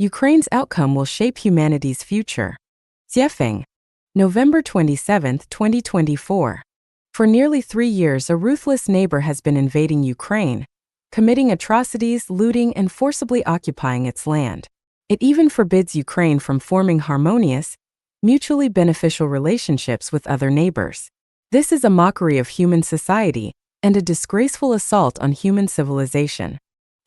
Ukraine's outcome will shape humanity's future. Xiefeng, November 27, 2024. For nearly 3 years, a ruthless neighbor has been invading Ukraine, committing atrocities, looting, and forcibly occupying its land. It even forbids Ukraine from forming harmonious, mutually beneficial relationships with other neighbors. This is a mockery of human society and a disgraceful assault on human civilization.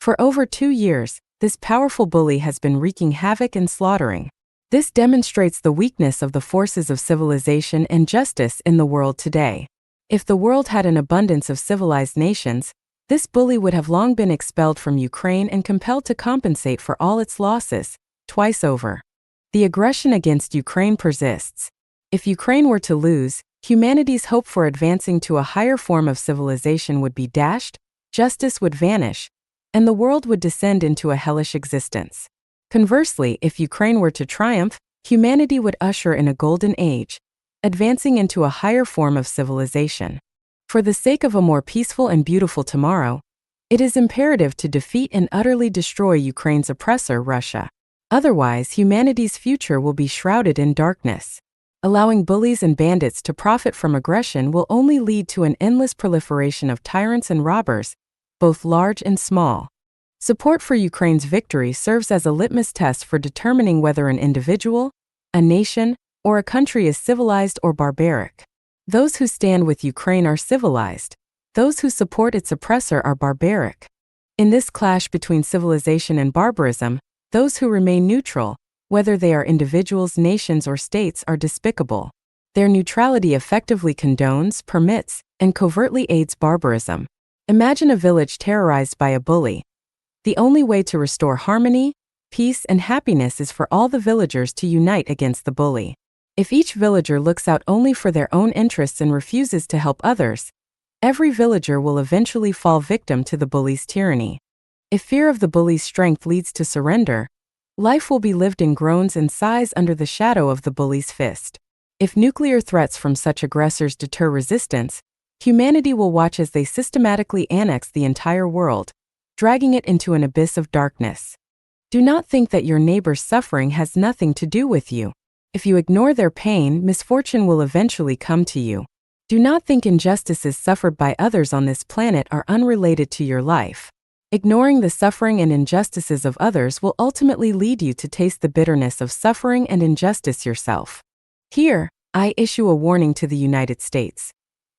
For over 2 years, this powerful bully has been wreaking havoc and slaughtering. This demonstrates the weakness of the forces of civilization and justice in the world today. If the world had an abundance of civilized nations, this bully would have long been expelled from Ukraine and compelled to compensate for all its losses, twice over. The aggression against Ukraine persists. If Ukraine were to lose, humanity's hope for advancing to a higher form of civilization would be dashed, justice would vanish, and the world would descend into a hellish existence. Conversely, if Ukraine were to triumph, humanity would usher in a golden age, advancing into a higher form of civilization. For the sake of a more peaceful and beautiful tomorrow, it is imperative to defeat and utterly destroy Ukraine's oppressor, Russia. Otherwise, humanity's future will be shrouded in darkness. Allowing bullies and bandits to profit from aggression will only lead to an endless proliferation of tyrants and robbers, both large and small. Support for Ukraine's victory serves as a litmus test for determining whether an individual, a nation, or a country is civilized or barbaric. Those who stand with Ukraine are civilized. Those who support its oppressor are barbaric. In this clash between civilization and barbarism, those who remain neutral, whether they are individuals, nations, or states, are despicable. Their neutrality effectively condones, permits, and covertly aids barbarism. Imagine a village terrorized by a bully. The only way to restore harmony, peace, and happiness is for all the villagers to unite against the bully. If each villager looks out only for their own interests and refuses to help others, every villager will eventually fall victim to the bully's tyranny. If fear of the bully's strength leads to surrender, life will be lived in groans and sighs under the shadow of the bully's fist. If nuclear threats from such aggressors deter resistance, humanity will watch as they systematically annex the entire world, dragging it into an abyss of darkness. Do not think that your neighbor's suffering has nothing to do with you. If you ignore their pain, misfortune will eventually come to you. Do not think injustices suffered by others on this planet are unrelated to your life. Ignoring the suffering and injustices of others will ultimately lead you to taste the bitterness of suffering and injustice yourself. Here, I issue a warning to the United States.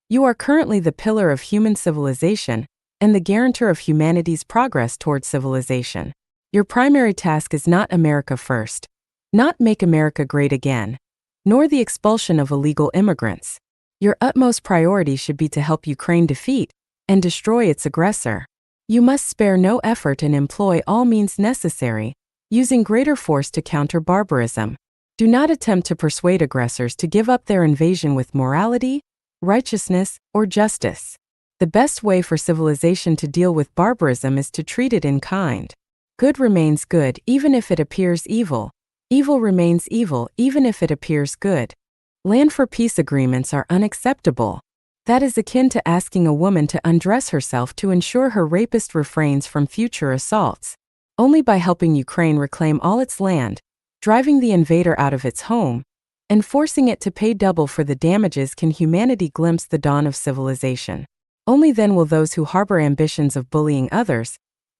You are currently the pillar of human civilization and the guarantor of humanity's progress toward civilization. Your primary task is not America first, not make America great again, nor the expulsion of illegal immigrants. Your utmost priority should be to help Ukraine defeat and destroy its aggressor. You must spare no effort and employ all means necessary, using greater force to counter barbarism. Do not attempt to persuade aggressors to give up their invasion with morality, righteousness, or justice. The best way for civilization to deal with barbarism is to treat it in kind. Good remains good even if it appears evil. Evil remains evil even if it appears good. Land for peace agreements are unacceptable. That is akin to asking a woman to undress herself to ensure her rapist refrains from future assaults. Only by helping Ukraine reclaim all its land, driving the invader out of its home, and forcing it to pay double for the damages can humanity glimpse the dawn of civilization. Only then will those who harbor ambitions of bullying others,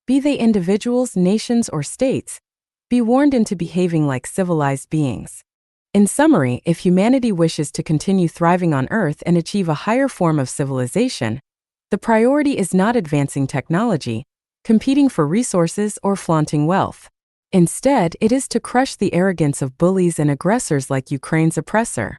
be they individuals, nations, or states, be warned into behaving like civilized beings. In summary, if humanity wishes to continue thriving on Earth and achieve a higher form of civilization, the priority is not advancing technology, competing for resources, or flaunting wealth. Instead, it is to crush the arrogance of bullies and aggressors like Ukraine's oppressor.